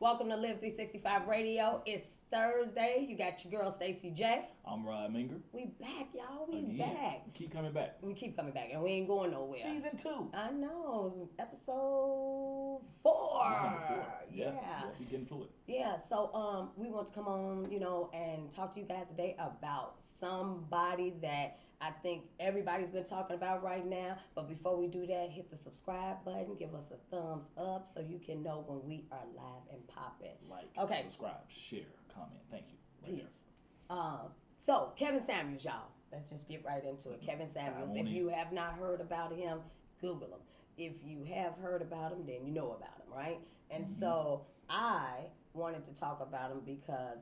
Welcome to Live 365 Radio. It's Thursday. You got your girl Stacey J. I'm Rod Minger. We back, y'all. We Again. back. Keep coming back. We keep coming back, and we ain't going nowhere. Season 2. I know. Episode 4. This number 4. Yeah. We get into it. Yeah. So we want to come on, and talk to you guys today about somebody that I think everybody's been talking about right now. But before we do that, hit the subscribe button, give us a thumbs up so you can know when we are live and popping. Like, subscribe, share, comment. Thank you. Peace. So Kevin Samuels, y'all. Let's just get right into it. Kevin Samuels. If you have not heard about him, Google him. If you have heard about him, then you know about him, right? And so I wanted to talk about him because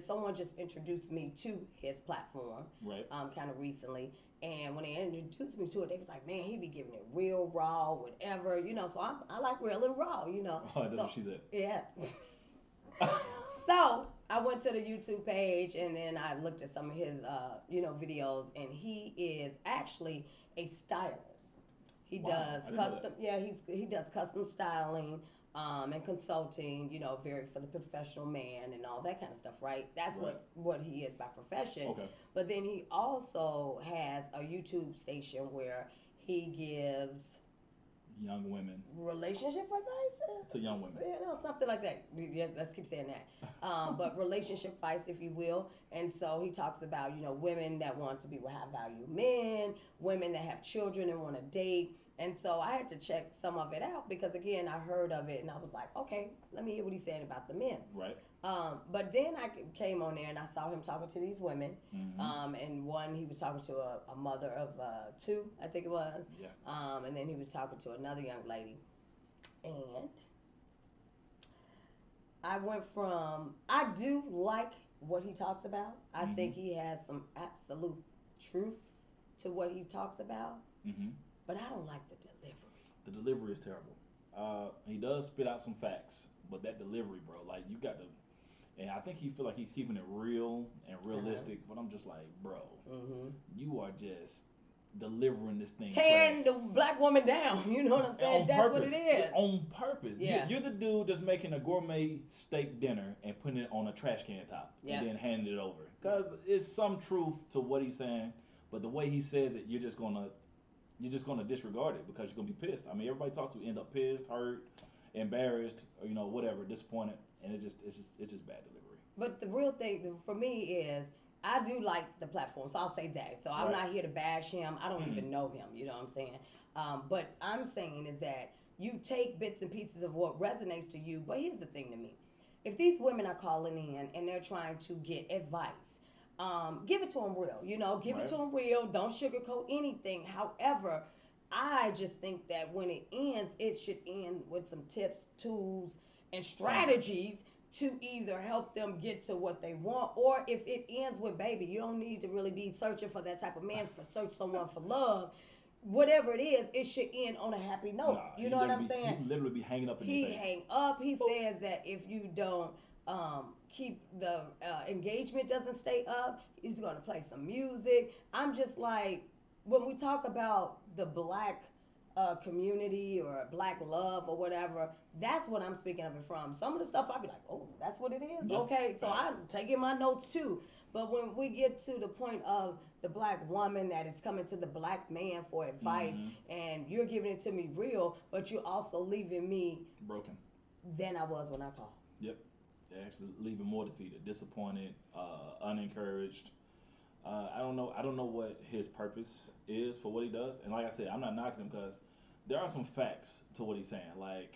someone just introduced me to his platform, right? Kind of recently. And when they introduced me to it, they was like, man, he be giving it real raw, whatever, So I like real and raw, Oh, that's what she said. Yeah. So I went to the YouTube page and then I looked at some of his, videos, and he is actually a stylist. He does custom, he does custom styling, and consulting, for the professional man and all that kind of stuff, right? That's what he is by profession. Okay. But then he also has a YouTube station where he gives young women relationship advice to young women, something like that. Yeah, let's keep saying that. But relationship advice, if you will. And so he talks about women that want to be with high value men, women that have children and want to date. And so I had to check some of it out because, again, I heard of it and I was like, okay, let me hear what he's saying about the men. Right. But then I came on there and I saw him talking to these women. And one, he was talking to a mother of 2, I think it was. Yeah. And then he was talking to another young lady. And I do like what he talks about. I think he has some absolute truths to what he talks about. But I don't like the delivery. The delivery is terrible. He does spit out some facts, but that delivery, bro, like you got to. And I think he feel like he's keeping it real and realistic, but I'm just like, bro, you are just delivering this thing. Tearing the black woman down. You know what I'm saying? That's purpose. what it is. On purpose. Yeah. You're the dude that's making a gourmet steak dinner and putting it on a trash can top and then handing it over. Because it's some truth to what he's saying, but the way he says it, you're just gonna disregard it because you're gonna be pissed. I mean, everybody talks to end up pissed, hurt, embarrassed, or whatever, disappointed, and it's just bad delivery. But the real thing for me is I do like the platform, so I'll say that. So I'm not here to bash him. I don't even know him. You know what I'm saying? But I'm saying is that you take bits and pieces of what resonates to you. But here's the thing to me: if these women are calling in and they're trying to get advice, give it to them real. Give it to them real. Don't sugarcoat anything. However, I just think that when it ends, it should end with some tips, tools, and strategies to either help them get to what they want, or if it ends with, baby, you don't need to really be searching for that type of man, search someone for love. Whatever it is, it should end on a happy note. You know what I'm saying? He literally be hanging up in your face. He hang up. He says that if you don't keep the engagement doesn't stay up, he's going to play some music. I'm just like, when we talk about the black community or black love or whatever, that's what I'm speaking of it from. Some of the stuff I'll be like, oh, that's what it is? Yeah. Okay, so I'm taking my notes too. But when we get to the point of the black woman that is coming to the black man for advice, and you're giving it to me real, but you're also leaving me broken than I was when I called. Yep. They're actually leaving more defeated, disappointed, unencouraged. I don't know what his purpose is for what he does. And like I said, I'm not knocking him because there are some facts to what he's saying. Like,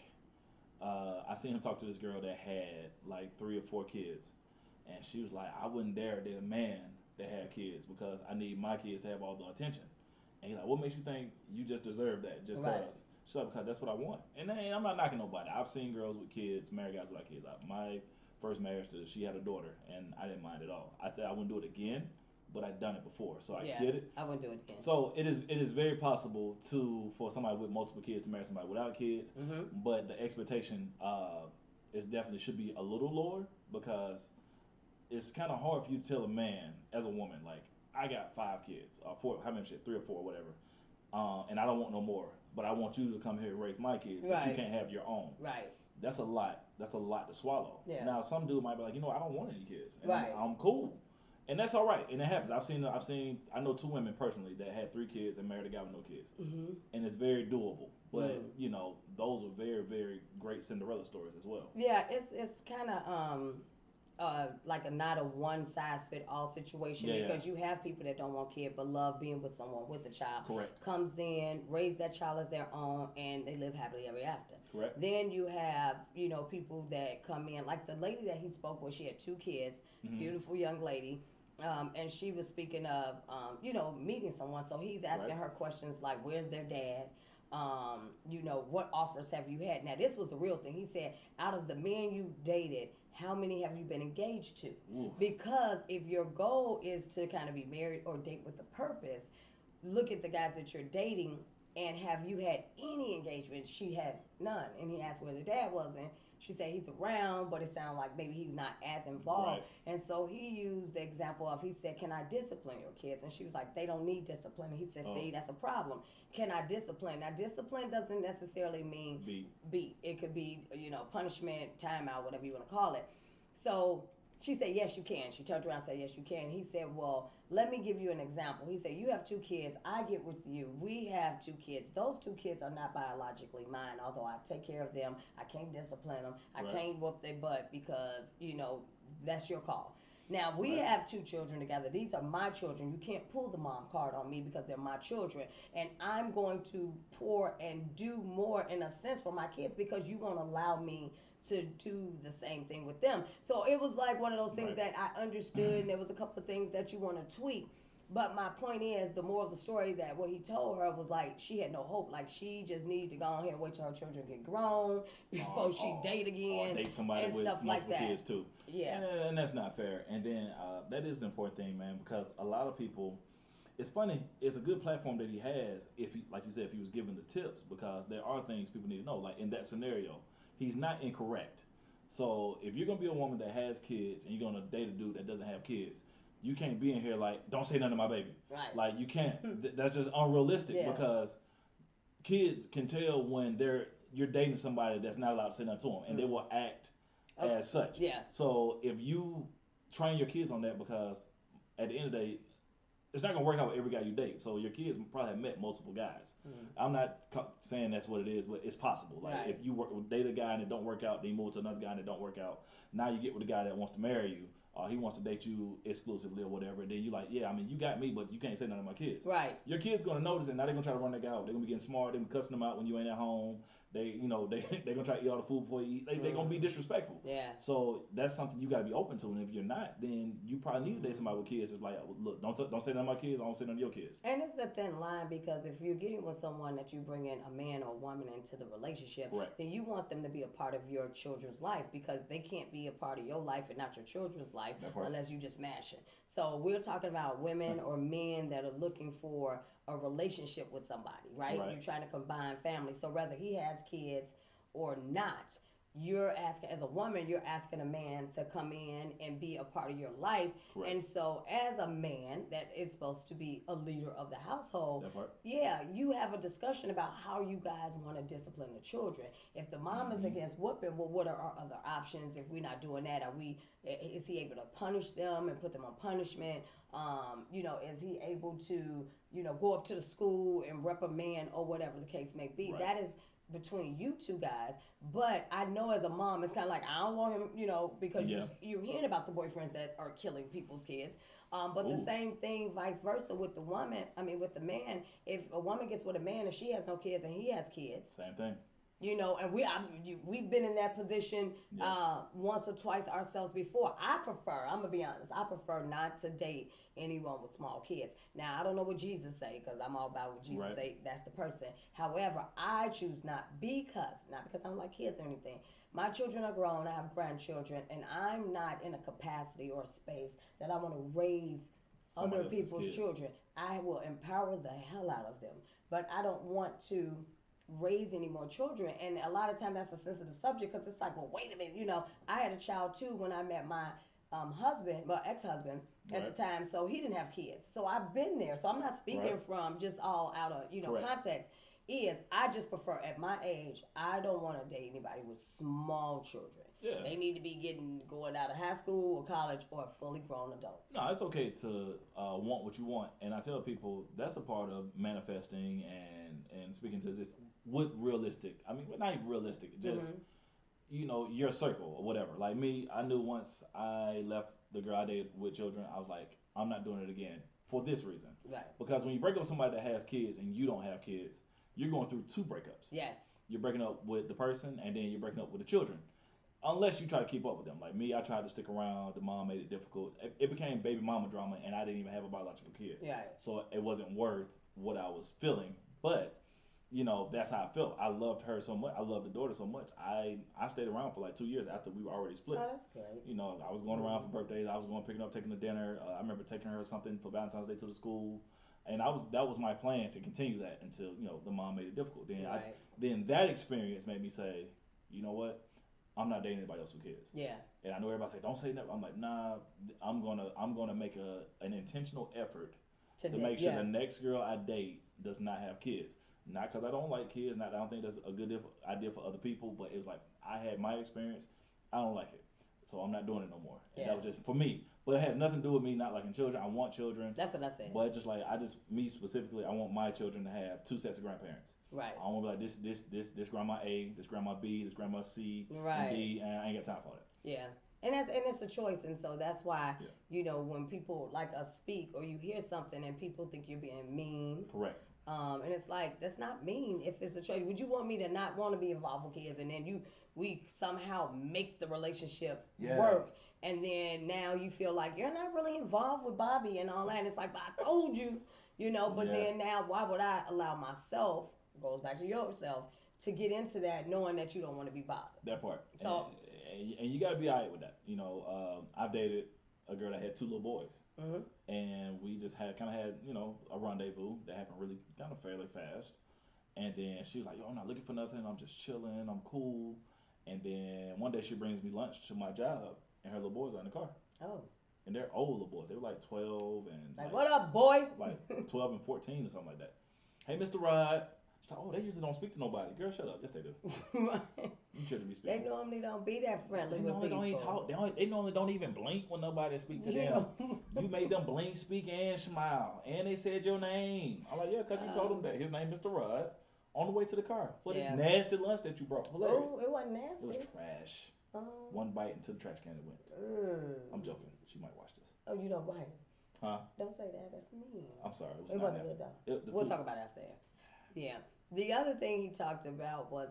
I seen him talk to this girl that had like 3 or 4 kids. And she was like, I wouldn't dare date a man that had kids because I need my kids to have all the attention. And he's like, what makes you think you just deserve that just because? She's like, because that's what I want. And I'm not knocking nobody. I've seen girls with kids, married guys without kids. My first marriage, she had a daughter, and I didn't mind at all. I said I wouldn't do it again, but I'd done it before, so I get it. I wouldn't do it again. So it is very possible for somebody with multiple kids to marry somebody without kids, but the expectation is definitely should be a little lower because it's kind of hard for you to tell a man as a woman, like, I got 5 kids or 4, how many shit, 3 or 4, whatever, and I don't want no more, but I want you to come here and raise my kids, but you can't have your own. Right. That's a lot. That's a lot to swallow. Yeah. Now, some dude might be like, I don't want any kids, and Right. I'm cool, and that's all right, and it happens. I know two women personally that had three kids and married a guy with no kids, Mm-hmm. and it's very doable. But Mm. those are very, very great Cinderella stories as well. Yeah, it's kind of like a not a one size fit all situation, Yeah, yeah, because you have people that don't want kids but love being with someone with a child, correct, comes in, raise that child as their own, and they live happily ever after. correct. Then you have, people that come in, like the lady that he spoke with. She had two kids, Hmm. beautiful young lady. And she was speaking of, meeting someone. So he's asking Right. her questions like, where's their dad? What offers have you had? Now, this was the real thing. He said, out of the men you dated, how many have you been engaged to? Ooh. Because if your goal is to kind of be married or date with a purpose, look at the guys that you're dating, and have you had any engagement? She had none. And he asked where the dad was, and she said he's around, but it sounded like maybe he's not as involved. Right. And so he used the example of, he said, can I discipline your kids? And she was like, they don't need discipline. And he said, Oh. see, that's a problem. Can I discipline? Now, discipline doesn't necessarily mean beat. It could be, punishment, timeout, whatever you want to call it. So she said, yes, you can. She turned around and said, yes, you can. He said, well, let me give you an example. He said, you have two kids. I get with you. We have two kids. Those two kids are not biologically mine, although I take care of them. I can't discipline them. I Right. can't whoop their butt because, that's your call. Now, we Right. have two children together. These are my children. You can't pull the mom card on me because they're my children. And I'm going to pour and do more, in a sense, for my kids because you won't allow me to do the same thing with them. So it was like one of those things Right. that I understood, and there was a couple of things that you want to tweak. But my point is, the moral of the story, that what he told her was like she had no hope. Like she just needed to go on here and wait till her children get grown before she date Or again date somebody and with stuff like multiple that. kids too. Yeah. And that's not fair. And then that is the important thing, man, because a lot of people. It's funny. It's a good platform that he has. If he, like you said, if he was given the tips, because there are things people need to know. Like in that scenario, he's not incorrect. So if you're gonna be a woman that has kids and you're gonna date a dude that doesn't have kids, you can't be in here like, don't say nothing to my baby. Right. Like you can't. That's just unrealistic Yeah. because kids can tell when you're dating somebody that's not allowed to say nothing to them, and they will act as such. Yeah. So if you train your kids on that, because at the end of the day, it's not gonna work out with every guy you date. So your kids probably have met multiple guys. I'm not saying that's what it is, but it's possible. Like Right. if you date a guy and it don't work out, then you move to another guy and it don't work out. Now you get with a guy that wants to marry you. He wants to date you exclusively or whatever. Then you like, yeah, I mean, you got me, but you can't say nothing to my kids. Right. Your kids gonna notice, and now they're gonna try to run that guy out. They're gonna be getting smart. They're gonna be cussing them out when you ain't at home. They gonna try to eat all the food before you eat. They gonna be disrespectful. Yeah. So that's something you gotta be open to. And if you're not, then you probably need to date somebody with kids. It's like, look, don't say nothing to my kids. I don't say nothing to your kids. And it's a thin line, because if you're getting with someone that you bring in, a man or a woman, into the relationship, Correct. then you want them to be a part of your children's life, because they can't be a part of your life and not your children's life That part. unless you just smash it. So we're talking about women or men that are looking for a relationship with somebody, right? Right. You're trying to combine families. So whether he has kids or not, you're asking, as a woman, you're asking a man to come in and be a part of your life. Correct. And so as a man that is supposed to be a leader of the household, That part. yeah, you have a discussion about how you guys want to discipline the children. If the mom is against whooping, well, what are our other options? If we're not doing that, is he able to punish them and put them on punishment? Is he able to, go up to the school and reprimand, or whatever the case may be? Right. That is between you two guys. But I know as a mom, it's kind of like, I don't want him, because Yeah. you're hearing about the boyfriends that are killing people's kids. But the Ooh. same thing vice versa with the woman. I mean, with the man. If a woman gets with a man and she has no kids and he has kids, Same thing. and we've been in that position Yes. once or twice ourselves before. I'm gonna be honest, I prefer not to date anyone with small kids. Now, I don't know what Jesus say, because I'm all about what Jesus Right. say, that's the person. However, I choose not because I don't like kids or anything. My children are grown, I have grandchildren, and I'm not in a capacity or a space that I want to raise Somebody other else's people's kids. children. I will empower the hell out of them, but I don't want to raise any more children. And a lot of times that's a sensitive subject, because it's like, well, wait a minute, I had a child too when I met my ex-husband at Right. the time, so he didn't have kids. So I've been there. So I'm not speaking Right. from just all out of Correct. context. is I just prefer at my age, I don't want to date anybody with small children. Yeah. They need to be getting going out of high school or college or fully grown adults. No, it's okay to want what you want, and I tell people that's a part of manifesting and speaking to this with realistic. I mean, not even realistic, just Hmm. your circle or whatever. Like me, I knew once I left the girl I dated with children, I was like, I'm not doing it again for this reason. Right. Because when you break up with somebody that has kids and you don't have kids, you're going through two breakups. Yes. You're breaking up with the person, and then you're breaking up with the children. Unless you try to keep up with them. Like me, I tried to stick around. The mom made it difficult. It became baby mama drama, and I didn't even have a biological kid. Yeah. So it wasn't worth what I was feeling. But that's how I felt. I loved her so much. I loved the daughter so much. I stayed around for like 2 years after we were already split. Oh, that's great. I was going around for birthdays. I was going picking up, taking her to dinner. I remember taking her something for Valentine's Day to the school, and that was my plan to continue that until the mom made it difficult. Right. Then that experience made me say, you know what, I'm not dating anybody else with kids. Yeah. And I know everybody say don't say never. I'm like, nah, I'm gonna make an intentional effort to make sure Yeah. the next girl I date does not have kids. Not because I don't like kids, not I don't think that's a good idea for other people, but it was like I had my experience. I don't like it, so I'm not doing it no more. And Yeah. that was just for me. But it has nothing to do with me not liking children. I want children, That's what I said. but just like me specifically, I want my children to have two sets of grandparents. Right. I don't want to be like this grandma A, this grandma B, this grandma C, Right. and D, and I ain't got time for that. Yeah. And it's a choice, and so that's why Yeah. when people like us speak or you hear something and people think you're being mean. Correct. And it's like that's not mean if it's a choice. Would you want me to not want to be involved with kids and then we somehow make the relationship Yeah. work and then now you feel like you're not really involved with Bobby and all that and it's like, but I told you, but Yeah. then now why would I allow myself, goes back to yourself, to get into that knowing that you don't want to be bothered. That part. So And you got to be alright with that. I've dated a girl that had two little boys, hmm and we just had a rendezvous that happened really kind of fairly fast. And then she was like, "Yo, I'm not looking for nothing. I'm just chilling. I'm cool." And then one day she brings me lunch to my job, and her little boys are in the car, oh, and they're old little boys. They were like 12 and like what up, boy? like 12 and 14 or something like that. Hey, Mr. Rod. She's like, "Oh, they usually don't speak to nobody." Girl, shut up. Yes, they do. You children be They speaking. normally don't be that friendly They with normally people. don't even talk. They normally don't even blink when nobody speak to them. You made them blink, speak, and smile, and they said your name. I'm like, yeah, cause you told them that his name Mr. Rod on the way to the car for this Yeah. nasty lunch that you brought. Hilarious. Oh, it wasn't It was nasty. trash. Oh. One bite into the trash can it went. Ugh. I'm joking. She might watch this. Oh, you don't bite. Huh? Don't say that. That's mean. I'm sorry. It not wasn't nasty. good though. The We'll food- talk about it after. Yeah. The other thing he talked about was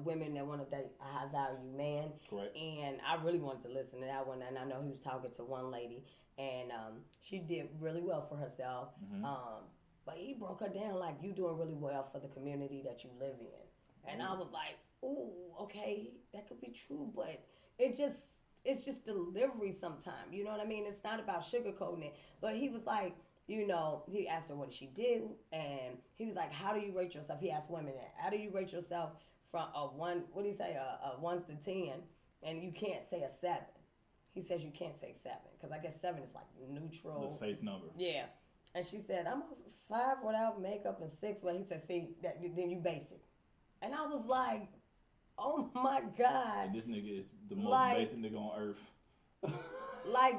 women that want to date a high value man. Correct. And I really wanted to listen to that one. And I know he was talking to one lady, and she did really well for herself. Mm-hmm. But he broke her down like you doing really well for the community that you live in. And I was like, ooh, okay, that could be true, but it's just delivery sometimes. You know what I mean? It's not about sugarcoating it. But he was like, he asked her what did she do, and he was like, how do you rate yourself? He asked women that. How do you rate yourself from a one? What do you say? A 1 to 10, and you can't say a 7. He says you can't say 7 because I guess 7 is like neutral. The safe number. Yeah. And she said, I'm a 5 without makeup and 6. Well, he said, see, then you basic. And I was like, oh my God. And this nigga is the most Like- basic nigga on earth. Like,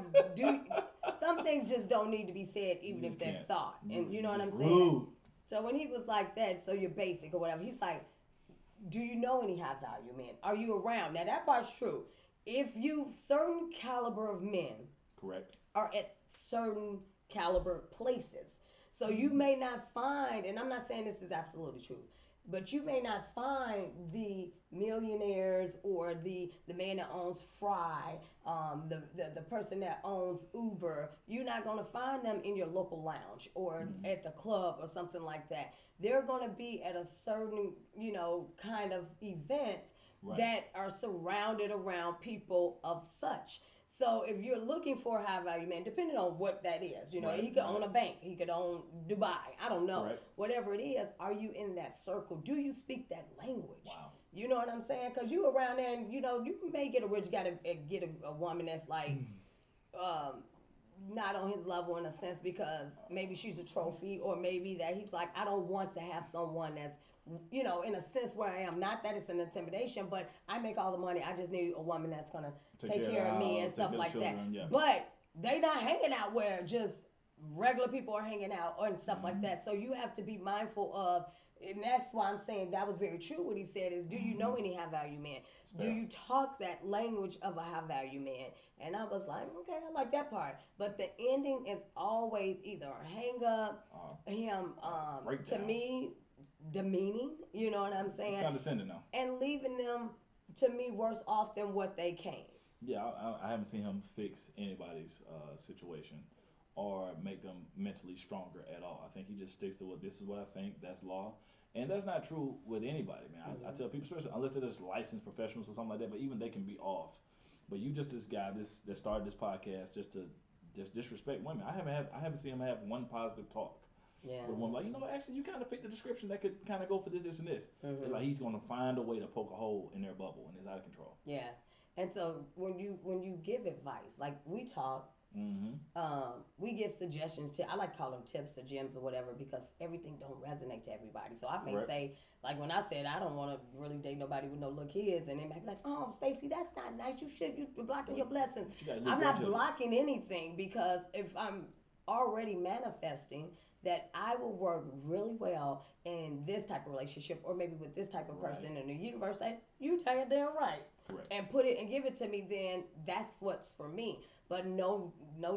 some things just don't need to be said, even You if just they're can't. thought. And you know what I'm It's saying? rude. So when he was like that, so you're basic or whatever, he's like, do you know any high value men? Are you around? Now, that part's true. If certain caliber of men Correct. are at certain caliber places. So you may not find, and I'm not saying this is absolutely true, but you may not find the millionaires or the man that owns Fry, the person that owns Uber. You're not going to find them in your local lounge or at the club or something like that. They're going to be at a certain, kind of event Right. that are surrounded around people of such. So if you're looking for a high value man, depending on what that is, Right, he could right. own a bank, he could own Dubai, I don't know. Right. Whatever it is, are you in that circle? Do you speak that language? Wow. You know what I'm saying? Because you around there and, you may get a rich, got to get a woman that's like, not on his level in a sense because maybe she's a trophy, or maybe that he's like, I don't want to have someone that's, in a sense where I am. Not that it's an intimidation, but I make all the money. I just need a woman that's gonna take care of me and stuff like that. Yeah. But they not hanging out where just regular people are hanging out and stuff like that. So you have to be mindful of, and that's why I'm saying that was very true. What he said is, do you know any high value men? Do you talk that language of a high value man? And I was like, okay, I like that part. But the ending is always either a hang up, him, to me, demeaning, you know what I'm saying? It's condescending now. And leaving them, to me, worse off than what they came. Yeah, I haven't seen him fix anybody's situation or make them mentally stronger at all. I think he just sticks to what this is what I think, that's law. And that's not true with anybody, man. I tell people, especially unless they're just licensed professionals or something like that, but even they can be off. But you just this guy that started this podcast just to just disrespect women. I haven't seen him have one positive talk. Yeah. With one like, actually you kind of fit the description that could kind of go for this and this. Like he's gonna find a way to poke a hole in their bubble and it's out of control. Yeah. And so when you give advice, like we talk, we give suggestions to. I like to call them tips or gems or whatever because everything don't resonate to everybody. So I may say, like when I said I don't want to really date nobody with no little kids, and they might be like, oh, Stacey, that's not nice. You're blocking your blessings. I'm not blocking anything because if I'm already manifesting that I will work really well in this type of relationship or maybe with this type of person in the universe, you damn right. Correct. And put it and give it to me, then that's what's for me. But no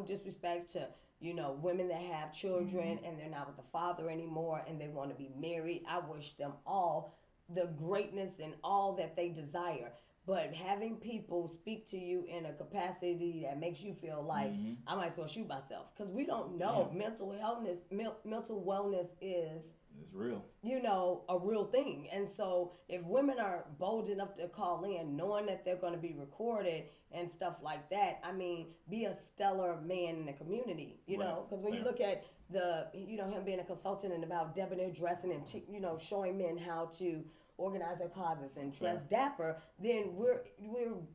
disrespect to, women that have children and they're not with the father anymore and they want to be married. I wish them all the greatness and all that they desire. But having people speak to you in a capacity that makes you feel like I might as well shoot myself, because we don't know mental wellness is it's real. A real thing. And so if women are bold enough to call in, knowing that they're going to be recorded and stuff like that, I mean, be a stellar man in the community, know, because when you look at him being a consultant and about debonair dressing and showing men how to organize their closets and dress dapper, then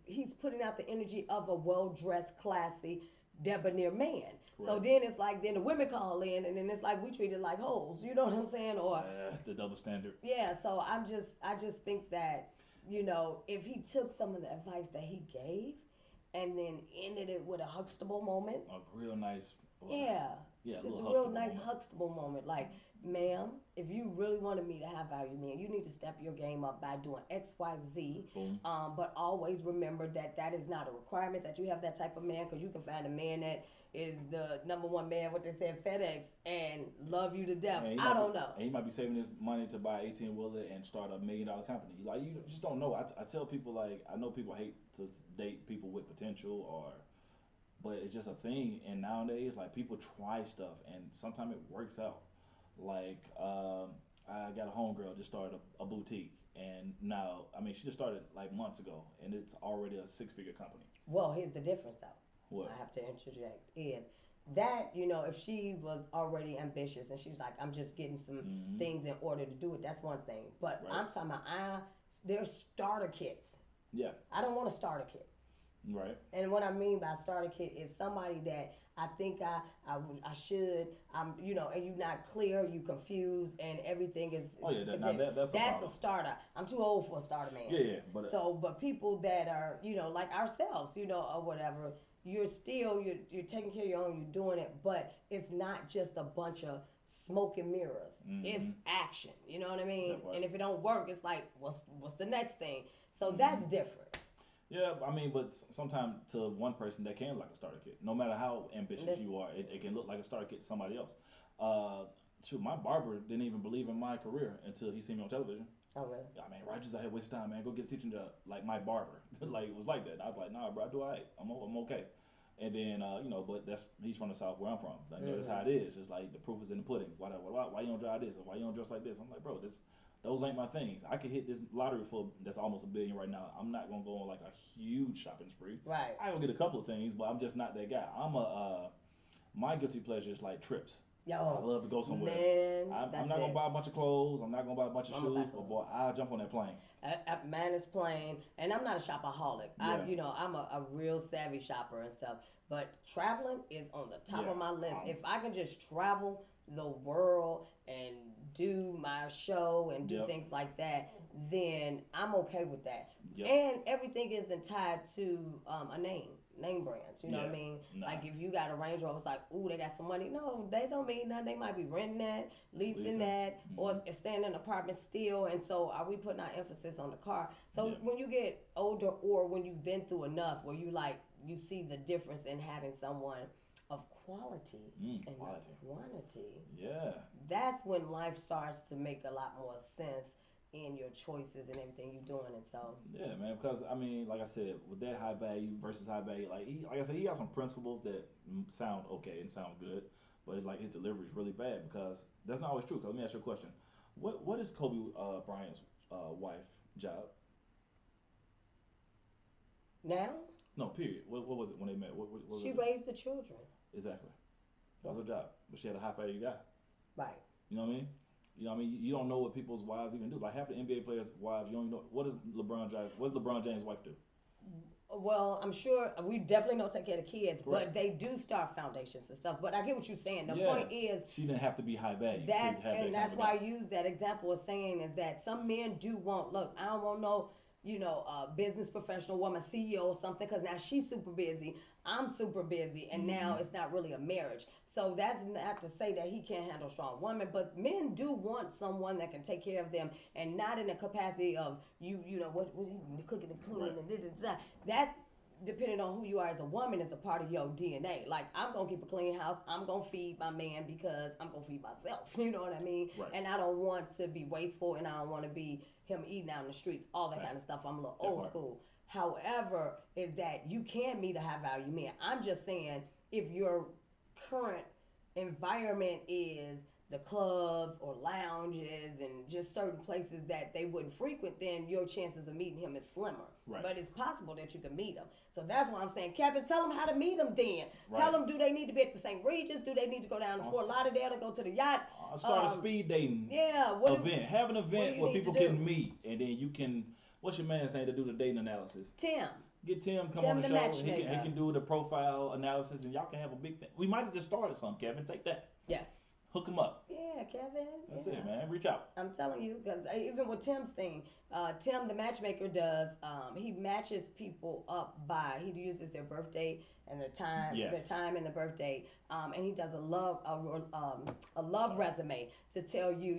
he's putting out the energy of a well-dressed, classy, debonair man. So then it's like, then the women call in, and then it's like we treat it like hoes. You know what I'm saying? Or the double standard. Yeah. So I just think that if he took some of the advice that he gave, and then ended it with a Huxtable moment. A real nice. Yeah. Just a real nice Huxtable moment, like, ma'am, if you really wanted me to have value, man, you need to step your game up by doing X, Y, Z. Boom. But always remember that is not a requirement that you have that type of man, because you can find a man that is the number one man, what they said, FedEx, and love you to death. I don't know. And he might be saving his money to buy an 18-wheeler and start $1 million company. Like, you just don't know. I tell people, like, I know people hate to date people with potential but it's just a thing. And nowadays, like, people try stuff and sometimes it works out. Like, I got a homegirl just started a boutique, and now, I mean, she just started like months ago, and it's already a 6-figure company. Well, here's the difference, though. What? I have to interject is that, if she was already ambitious and she's like, I'm just getting some things in order to do it, that's one thing. But I'm talking about, there's starter kits. Yeah. I don't want a starter kit. Right. And what I mean by starter kit is somebody that I think I should, and you're not clear, you confused, and everything is. Oh yeah, that's a starter. I'm too old for a starter man. Yeah. But people that are, like ourselves, or whatever, you're taking care of your own, you're doing it, but it's not just a bunch of smoke and mirrors. It's action. You know what I mean? Right. And if it don't work, it's like, what's the next thing? So that's different. Yeah, I mean, but sometimes to one person that can look like a starter kit. No matter how ambitious you are, it can look like a starter kit to somebody else. My barber didn't even believe in my career until he seen me on television. Oh, really? I mean, Roger's out here wasting time, man. Go get a teaching job. Like my barber, like it was like that. I was like, nah, bro, I do all right. I'm okay. And then but he's from the South where I'm from. Like, that's how it is. It's like the proof is in the pudding. Why you don't drive this? Or why you don't dress like this? I'm like, bro, those ain't my things. I could hit this lottery that's almost $1 billion right now. I'm not gonna go on like a huge shopping spree. Right. I will get a couple of things, but I'm just not that guy. My guilty pleasure is like trips. I Yo, love to go somewhere. man, I'm that's not gonna it. buy a bunch of clothes. I'm not gonna buy a bunch of I'm gonna buy shoes. But boy, clothes. I'll jump on that plane. Man, it's plain, and I'm not a shopaholic. Yeah, I'm a real savvy shopper and stuff. But traveling is on the top yeah. of my list. Um, If I can just travel the world and do my show and do yep, things like that, then I'm okay with that. yep. And everything isn't tied to a name brands. You know what I Yeah, mean? nah. Like if you got a Range Rover, it's like, ooh, they got some money. No, they don't mean nothing. They might be renting that, leasing Lisa. that, Hmm. or staying in an apartment still. And so, are we putting our emphasis on the car? So Yeah, when you get older, or when you've been through enough, where you see the difference in having someone of quality and not quality. quantity, Yeah, that's when life starts to make a lot more sense in your choices and everything you're doing. And so, yeah, man. Because I mean, like I said, with that high value versus high value, like I said, he got some principles that sound okay and sound good, but it's like his delivery is really bad because that's not always true. 'Cause let me ask you a question: what is Kobe Bryant's wife job? now No, period. What was it when they met? What was she it? raised the children. Exactly. That was her job, but she had a high value guy. Right. You know what I mean? You know what I mean? You don't know what people's wives even do. Like half the NBA players' wives, you don't even know what does LeBron James. What does LeBron James' wife do? Well, I'm sure we definitely don't take care of the kids, but Correct. they do start foundations and stuff. But I get what you're saying. The Yeah, point is, she didn't have to be high value to that's have that and kind that's of a why guy. I use that example of saying is that some men do want. Look, I don't want no, business professional woman, CEO or something, because now she's super busy. I'm super busy, and now Hmm. it's not really a marriage. So that's not to say that he can't handle a strong woman, but men do want someone that can take care of them, and not in the capacity of what you cooking and Right. cleaning and that depending on who you are as a woman is a part of your DNA. Like I'm gonna keep a clean house. I'm gonna feed my man because I'm gonna feed myself. You know what I mean? Right. And I don't want to be wasteful, and I don't want to be him eating out in the streets. All that Right. kind of stuff. I'm a little That old part. school. However, is that you can meet a high value man. I'm just saying if your current environment is the clubs or lounges and just certain places that they wouldn't frequent, then your chances of meeting him is slimmer. Right. But it's possible that you can meet him. So that's why I'm saying, Kevin, tell them how to meet them then. Tell Right. them, do they need to be at the St. Regis? Do they need to go down to Fort Lauderdale to go to the yacht? Start a speed dating Yeah, event. Have an what do event you where need to people do? can meet, and then you can. What's your man's name to do the dating analysis? Tim. Get Tim come Tim on the the show. He matchmaker. can do the profile analysis, and y'all can have a big thing. We might have just started something, Kevin. Take that. Yeah. Hook him up. Yeah, Kevin. That's Yeah. it, man. Reach out. I'm telling you, because even with Tim's thing, Tim the matchmaker does. He matches people up by he uses their birthday and Yes. the time and the birthday, and he does a love Sorry. resume to tell you,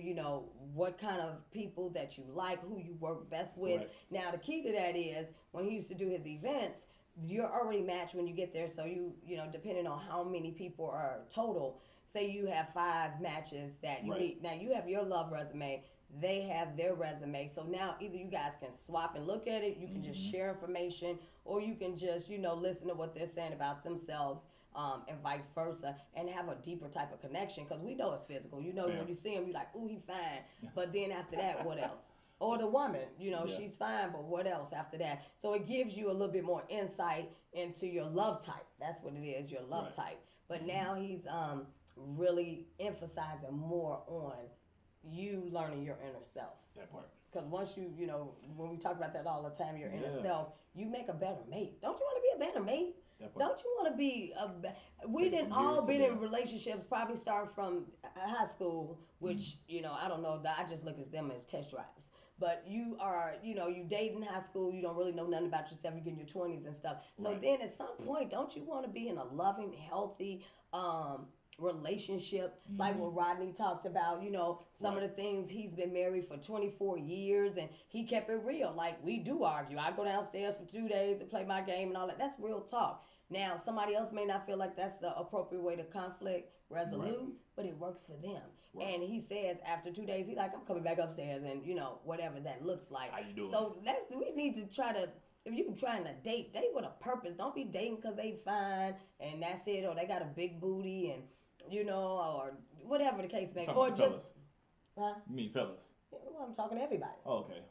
what kind of people that you like, who you work best with. Correct. Now the key to that is when he used to do his events, you're already matched when you get there. So depending on how many people are total, say you have 5 matches that you Right. meet. Now you have your love resume, they have their resume. So now either you guys can swap and look at it, you can just Hmm. share information, or you can just, listen to what they're saying about themselves, and vice versa, and have a deeper type of connection. Because we know it's physical. Yeah. When you see him, you're like, ooh, he fine. But then after that, what else? Or the woman, Yeah. she's fine, but what else after that? So it gives you a little bit more insight into your love type. That's what it is, your love Right. type. But Mhm. now he's really emphasizing more on you learning your inner self. That part. Because once when we talk about that all the time, your inner Yeah. self, you make a better mate. Don't you want to be a better mate? That part. Don't you want to be we Take it didn't from here all to been there. in relationships, probably start from high school, which, I don't know, I just look at them as test drives. But you are, you date in high school, you don't really know nothing about yourself, you get in your 20s and stuff. So Right. then at some point, don't you want to be in a loving, healthy relationship, like Mhm. what Rodney talked about, some of Right. the things he's been married for 24 years and he kept it real. Like we do argue. I go downstairs for 2 days and play my game and all that. That's real talk. Now, somebody else may not feel like that's the appropriate way to conflict resolute, Right. but it works for them. Right. And he says after 2 days, he's like, I'm coming back upstairs and, whatever that looks like. How you doing? So we need to try to, if you trying to date with a purpose. Don't be dating because they fine and that's it, or they got a big booty and, or whatever the case may be. Talking Or about just, fellas. huh? You mean fellas? Well, I'm talking to everybody. Oh, okay.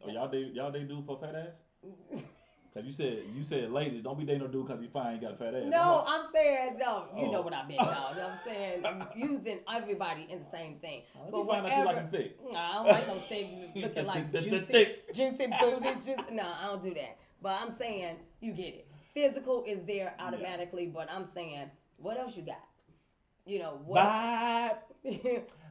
Oh, Yeah. y'all date dude for a fat ass? Cause you said ladies don't be dating no dude cause he fine, he got a fat ass. I'm No, like, I'm saying no. You know oh. what I meant, y'all. You know what I'm saying? Using everybody in the same thing. Let me But find out you like whatever. him thick. Nah, I don't like them things looking like The juicy, thick. juicy booty. Just no, I don't do that. But I'm saying you get it. Physical is there Yeah. automatically, but I'm saying what else you got? You know what? Vibe.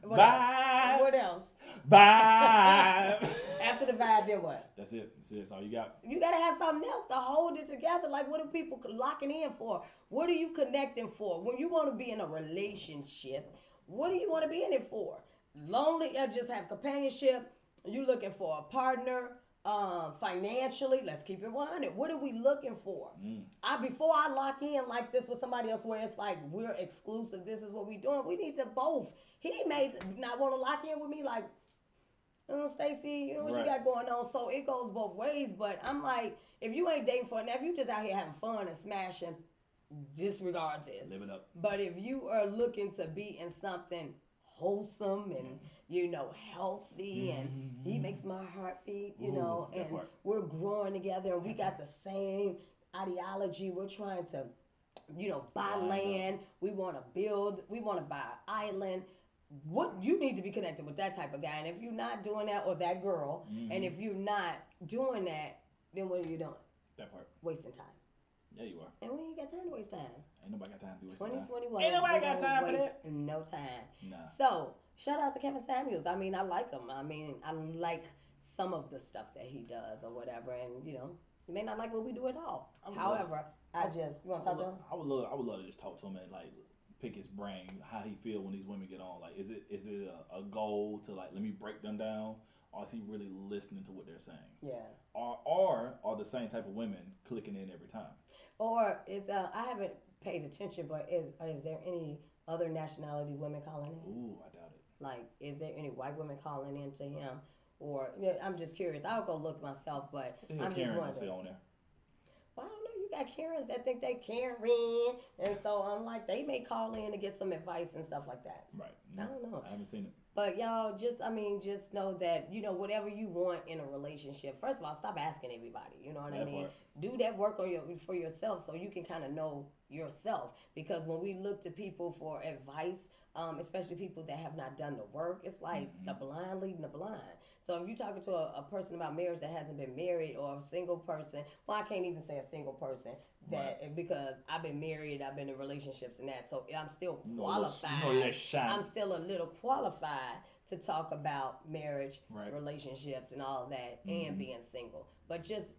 What else? Vibe. What else? Vibe. After the vibe, then what? That's it. That's all you got. You gotta have something else to hold it together. Like, what are people locking in for? What are you connecting for? When you want to be in a relationship, what do you want to be in it for? Lonely or just have companionship? You looking for a partner? Financially, let's keep it 100. What are we looking for? Mm. Before I lock in like this with somebody else, where it's like we're exclusive. This is what we doing. We need to both. He may not want to lock in with me like, Stacy, you know what you Right. got going on. So it goes both ways. But I'm like, if you ain't dating for it, now if you just out here having fun and smashing, disregard this. Live it up. But if you are looking to be in something wholesome and healthy, and he makes my heart beat, That and part. we're growing together and we got the same ideology. We're trying to, buy Line up. land. We want to build. We want to buy an island. What you need to be connected with that type of guy, and if you're not doing that, or that girl, and if you're not doing that, then what are you doing? That part. Wasting time. Yeah, you are. And we ain't got time to waste time. Ain't nobody got time to do it. 2021. Ain't nobody we got don't time for waste that. No time. Nah. So shout out to Kevin Samuels. I mean, I like him. I mean, I like some of the stuff that he does or whatever, and you may not like what we do at all. However, you want to talk to him? I would love to just talk to him and like pick his brain, how he feel when these women get on. Like, is it a goal to like let me break them down, or is he really listening to what they're saying? Yeah. Or are the same type of women clicking in every time? Or I haven't paid attention, but is there any other nationality women calling in? Ooh, I doubt it. Like, is there any white women calling in to him? Or I'm just curious. I'll go look myself, but I'm just Karen gonna say wondering. on there. Well, I don't know. You got Karens that think they Karen, and so I'm like, they may call in to get some advice and stuff like that. Right. I don't know. I haven't seen it. But y'all, just know that whatever you want in a relationship. First of all, stop asking everybody. You know what I That mean? part. Do that work on for yourself, so you can kind of know yourself. Because when we look to people for advice, especially people that have not done the work, it's like the blind leading the blind. So if you're talking to a person about marriage that hasn't been married, or a single person, well, I can't even say a single person because I've been married, I've been in relationships and that, so I'm still qualified. I'm still a little qualified to talk about marriage, relationships, and all of that, and being single. But just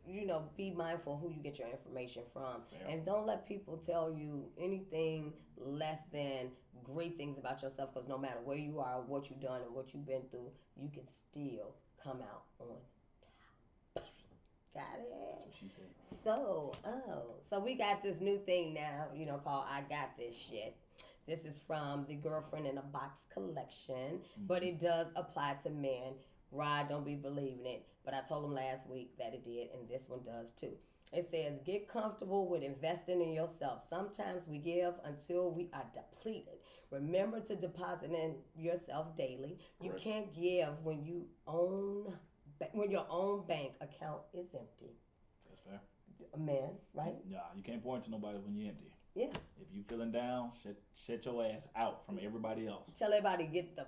be mindful who you get your information from, and don't let people tell you anything less than great things about yourself. Because no matter where you are, what you've done, and what you've been through, you can still come out on top. Got it? That's what she said. So we got this new thing now, called I Got This Shit. This is from the Girlfriend in a Box collection, but it does apply to men. Rod, don't be believing it, but I told him last week that it did, and this one does too. It says, get comfortable with investing in yourself. Sometimes we give until we are depleted. Remember to deposit in yourself daily. You can't give when your own bank account is empty. That's fair. Man, right? Nah, you can't pour into nobody when you're empty. Yeah. If you feeling down, shut your ass out from everybody else. Tell everybody get the.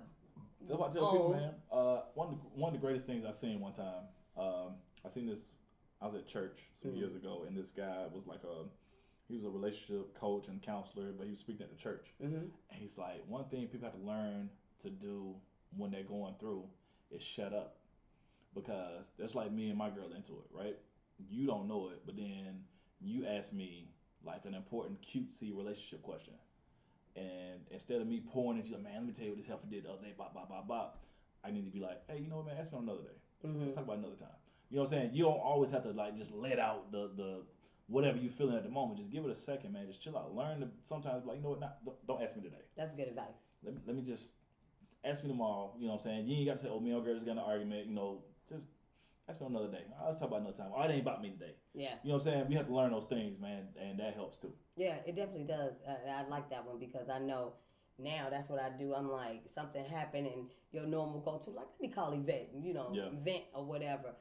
That's what I tell people, man. One of the greatest things I seen one time. I seen this. I was at church some years ago, and this guy was like he was a relationship coach and counselor, but he was speaking at the church. And he's like, one thing people have to learn to do when they're going through is shut up, because that's like me and my girl into it, right? You don't know it, but then you ask me like an important cutesy relationship question. And instead of me pouring into you, man, let me tell you what this heifer did the other day, bop, bop, bop, bop, I need to be like, hey, you know what, man, ask me on another day. Let's talk about another time. You know what I'm saying? You don't always have to like just let out the whatever you feeling at the moment. Just give it a second, man. Just chill out. Learn to sometimes be like, you know what, don't ask me today. That's good advice. Let me just ask me tomorrow. You know what I'm saying? You ain't got to say, oh, me and girl just got in an argument. Just ask me on another day. Let's talk about another time. Oh, it ain't about me today. Yeah. You know what I'm saying? We have to learn those things, man, and that helps too. Yeah, it definitely does. I like that one because I know now that's what I do. I'm like, something happened and your normal go to, like, let me call Yvette, vent or whatever.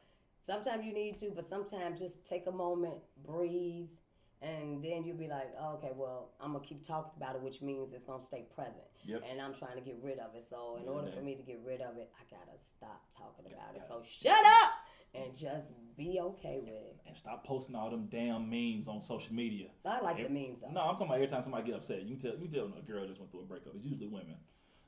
Sometimes you need to, but sometimes just take a moment, breathe, and then you'll be like, oh, okay, well, I'm gonna keep talking about it, which means it's gonna stay present. Yep. And I'm trying to get rid of it. So in order Yeah. for me to get rid of it, I gotta stop talking about it. Got So it. shut up and just be okay with it. And stop posting all them damn memes on social media. I like the memes though. No, I'm talking about every time somebody get upset. You can tell a girl just went through a breakup. It's usually women.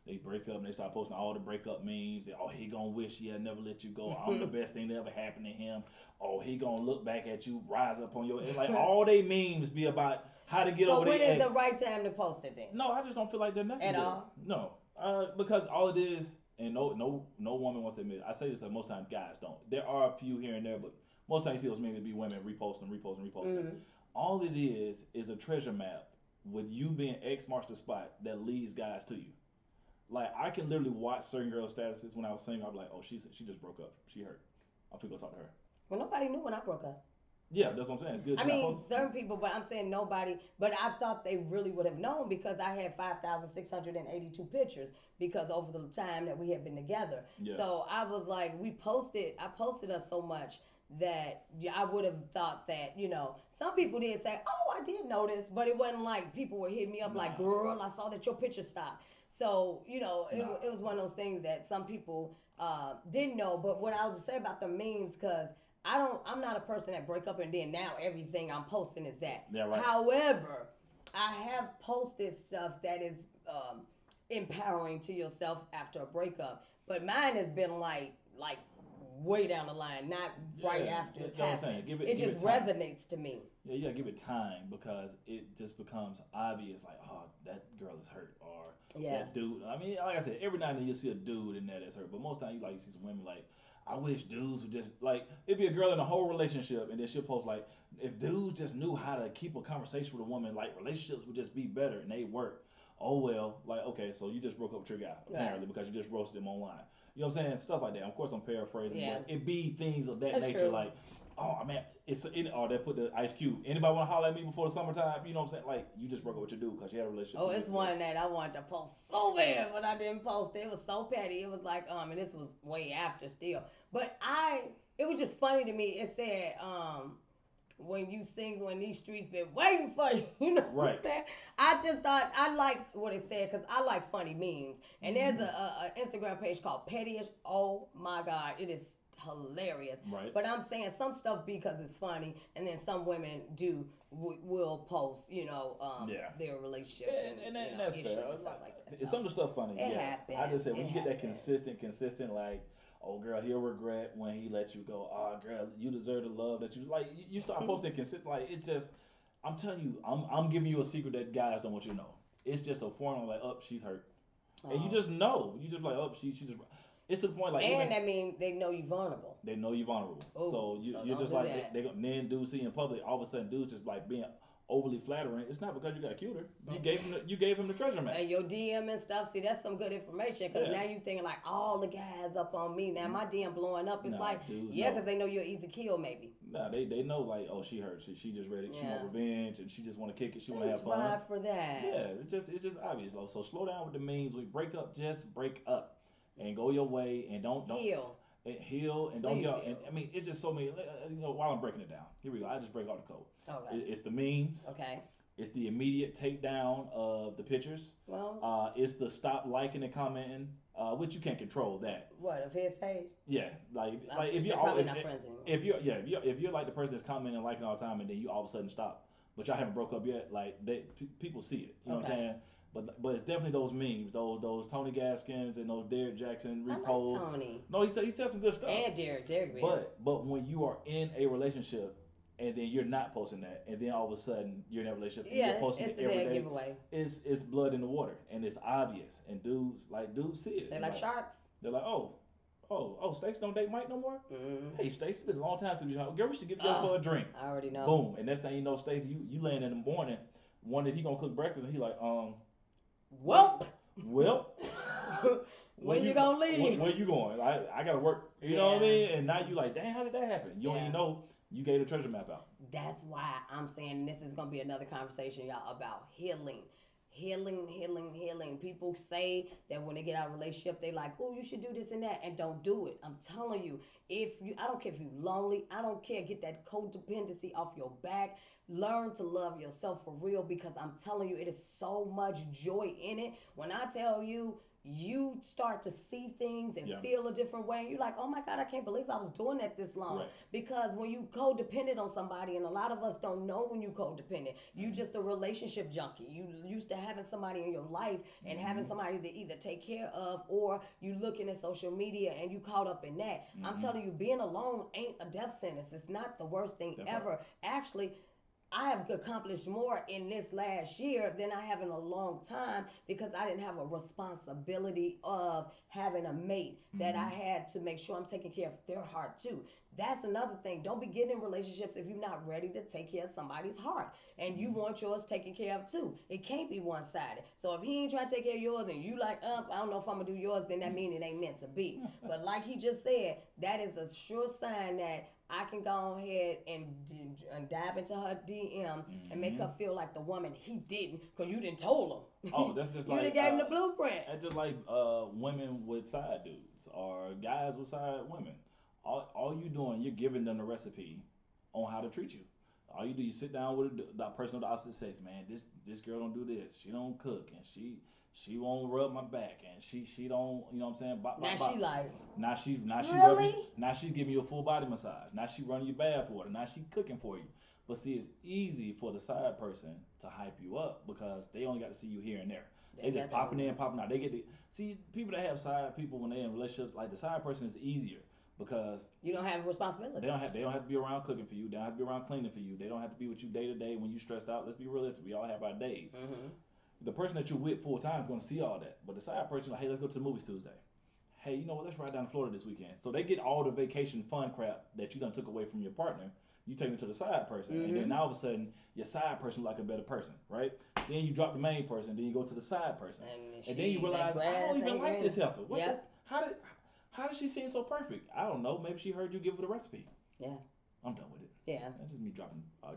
They break up and they start posting all the breakup memes. Oh, he gonna wish he had never let you go. I'm the best thing that ever happened to him. Oh, he gonna look back at you, rise up on your. It's like all they memes be about how to get So over when their is the ex. right time to post it then? No, I just don't feel like they're necessary. At all? No, because all it is, and no woman wants to admit it. I say this that most times guys don't. There are a few here and there, but most times you see those memes be women reposting, reposting, reposting. Mm-hmm. All it is a treasure map with you being X marks the spot that leads guys to you. Like I can literally watch certain girls' statuses when I was single. I'm like, oh, she just broke up. She hurt. I'm gonna go talk to her. Well, nobody knew when I broke up. Yeah, that's what I'm saying. It's good. I You not mean, posting. certain people, but I'm saying nobody. But I thought they really would have known because I had 5,682 pictures because over the time that we had been together. Yeah. So I was like, I posted us so much that I would have thought that, some people did say, oh, I did notice, but it wasn't like people were hitting me up like, Nah. girl, I saw that your picture stopped. So, Nah. it was one of those things that some people didn't know. But what I was saying about the memes, because I'm not a person that break up and then now everything I'm posting is that. Yeah, right. However, I have posted stuff that is empowering to yourself after a breakup, but mine has been like way down the line, not right after it's that's what I'm saying. happened. Give It give just time. resonates to me. Yeah, you gotta give it time because it just becomes obvious. Like, oh, that girl is hurt, or Yeah. that dude. I mean, like I said, every now and then you see a dude in there that's hurt, but most times you see some women like, I wish dudes would just like it'd be a girl in a whole relationship, and then she'll post like, if dudes just knew how to keep a conversation with a woman, like relationships would just be better and they work. Oh well, like okay, so you just broke up with your guy apparently because you just roasted him online. You know what I'm saying? Stuff like that. Of course, I'm paraphrasing, Yeah. but it be things of that That's nature, true. like, oh man, or they put the Ice Cube. Anybody want to holler at me before the summertime? You know what I'm saying? Like, you just broke up with your dude because you had a relationship. Oh, 2 it's years ago. one that I wanted to post so bad, but I didn't post it. It was so petty. It was like, and this was way after still. But it was just funny to me. It said, when you single and these streets been waiting for you, you know what Right. I'm saying? I just thought, I liked what it said because I like funny memes. And there's a Instagram page called Pettyish. Oh my God, it is hilarious. Right. But I'm saying some stuff because it's funny, and then some women will post, Yeah. their relationship And that's issues fair. and stuff like that. It's some of the stuff funny. It Yes. happens. I just said when It you get that happens. consistent, like, oh girl, he'll regret when he lets you go. Oh girl, you deserve the love that you like. You start posting consistent, like it's just. I'm telling you, I'm giving you a secret that guys don't want you to know. It's just a formula like, oh, she's hurt, and you just know. You just like, oh, she just. It's to the point like. And even, that means they know you're vulnerable. they know you're vulnerable. Ooh, So so you're don't just do like that. they go then dudes see in public all of a sudden dudes just like being overly flattering. It's not because you got cuter. You gave him the treasure map. And your DM and stuff, see, that's some good information because Yeah. now you thinking like all the guys up on me. Now my DM blowing up. It's Nah, like, dudes yeah, know. because they know you're easy kill maybe. Nah, they know like, oh, she hurt. She just ready. She want Yeah. revenge and she just want to kick it. She want to Let's have fun. ride for that. Yeah, it's just obvious. Though. So slow down with the memes. We break up, just break up, and go your way, and don't Heal. and heal, and don't Please get. heal. And, I mean, it's just so many. While I'm breaking it down, here we go. I just break all the code. Okay. It's the memes. Okay. It's the immediate takedown of the pictures. Well, It's the stop liking and commenting, which you can't control that. what of his page? Yeah, like if They're you're probably if, not friends anymore. if you're like the person that's commenting and liking all the time, and then you all of a sudden stop, but y'all haven't broke up yet, like people see it. You know what I'm Okay. saying? But it's definitely those memes, those Tony Gaskins and those Derrick Jackson I like reposts. Tony No, he said some good stuff. and Derek. But when you are in a relationship and then you're not posting that, and then all of a sudden you're in that relationship and Yeah, you're posting it's it a every dead day, giveaway. it's blood in the water and it's obvious. And dudes see it. They like sharks. They're like, oh, Stacey don't date Mike no more. Mm-hmm. Hey, Stacey, it's been a long time since you. Girl, we should get together for a drink. I already know. Boom, and next thing you know, Stacey, you laying in the morning, wondering if he gonna cook breakfast, and he like, Well, well, when you gonna leave? Where you going? I gotta work. You know what I mean? And now you like, dang, how did that happen? You don't Yeah. even know you gave the treasure map out. That's why I'm saying this is gonna be another conversation, y'all, about healing. healing, healing, healing. People say that when they get out of a relationship, they like, oh, you should do this and that, and don't do it. I'm telling you, if you, I don't care if you're lonely, I don't care, get that codependency off your back. Learn to love yourself for real because I'm telling you, it is so much joy in it. When I tell you, you start to see things and Yeah. feel a different way. And you're like, oh my God, I can't believe I was doing that this long. Right. Because when you codependent on somebody, and a lot of us don't know when you codependent, you Mm-hmm. just a relationship junkie. You used to having somebody in your life and having Mm-hmm. somebody to either take care of, or you looking at social media and you caught up in that. I'm Mm-hmm. telling you, being alone ain't a death sentence. It's not the worst thing That part. ever. Actually, I have accomplished more in this last year than I have in a long time because I didn't have a responsibility of having a mate that I Mm-hmm. had to make sure I'm taking care of their heart too. That's another thing. Don't be getting in relationships if you're not ready to take care of somebody's heart and you Mm-hmm. want yours taken care of too. It can't be one sided. So if he ain't trying to take care of yours and you like, I don't know if I'm gonna do yours, then that means it ain't meant to be. But like he just said, that is a sure sign that I can go ahead and dive into her DM and make Mm-hmm. her feel like the woman he didn't, because you didn't told Oh, him. that's just You done like gave him the blueprint. that's just like women with side dudes or guys with side women. All you doing, you're giving them the recipe on how to treat you. All you do, you sit down with that person of the opposite sex, man. This girl don't do this. She don't cook, and she won't rub my back, and she don't, you know what I'm saying? Bop, Now bop, she bop. like, Now she rubbing. really? Now she's giving you a full body massage. Now she running your bath water. Now she cooking for you. But see, it's easy for the side person to hype you up because they only got to see you here and there. They They just got that popping in, reason. popping out. They get to see people that have side people when they're in relationships. Like the side person is easier because You don't have a responsibility. they don't have to be around cooking for you. They don't have to be around cleaning for you. They don't have to be with you day to day when you stressed out. Let's be realistic. We all have our days. Mm-hmm. The person that you're with full time is going to see all that. But the side person, like, hey, let's go to the movies Tuesday. Hey, you know what? Let's ride down to Florida this weekend. So they get all the vacation fun crap that you done took away from your partner. You take it to the side person, and then Mm-hmm. now all of a sudden your side person like a better person, right? Then you drop the main person, then you go to the side person, and then you That realize I grass don't even ain't like greener. this heifer. What the? Yep. How did she seem so perfect? I don't know. Maybe she heard you give her the recipe. Yeah. I'm done with it. Yeah. That's just me dropping a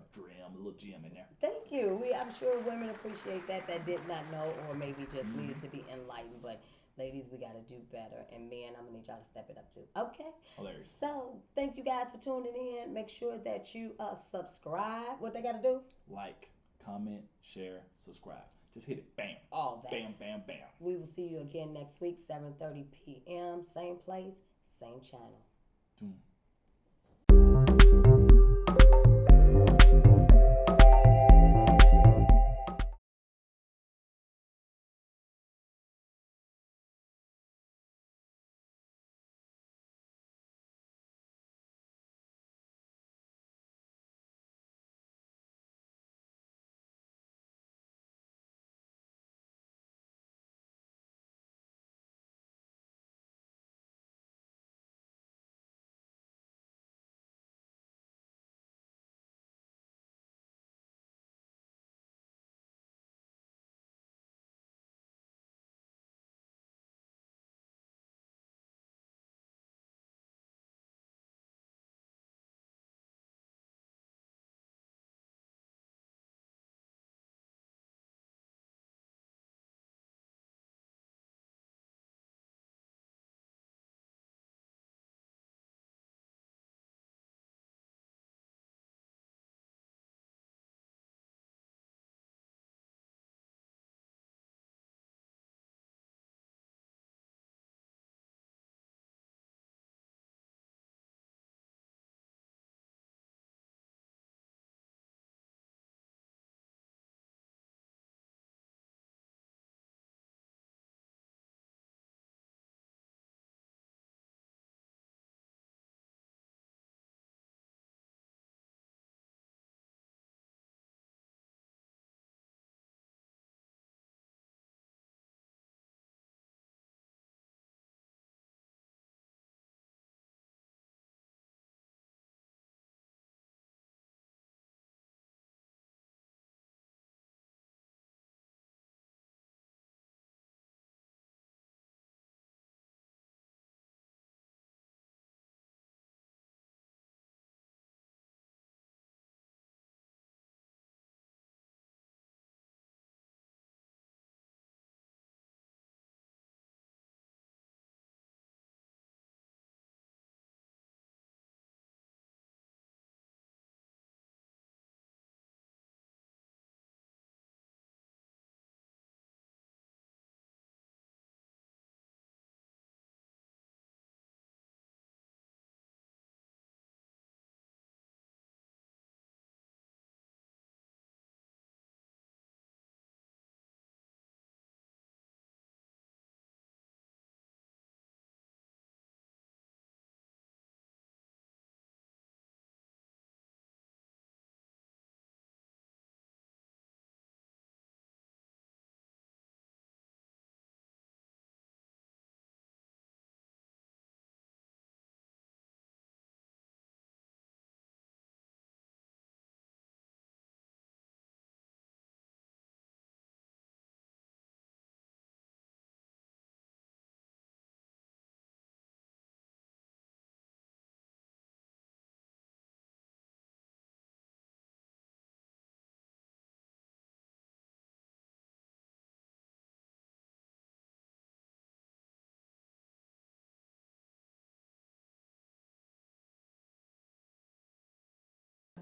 little gem in there. Thank you. I'm sure women appreciate that did not know or maybe just Mm-hmm. needed to be enlightened. But ladies, we got to do better. And men, I'm going to need y'all to step it up too. Okay. Hilarious. So thank you guys for tuning in. Make sure that you subscribe. What they got to do? Like, comment, share, subscribe. Just hit it. Bam. All that. Bam, bam, bam. We will see you again next week, 7:30 p.m. Same place, same channel. Doom.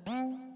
And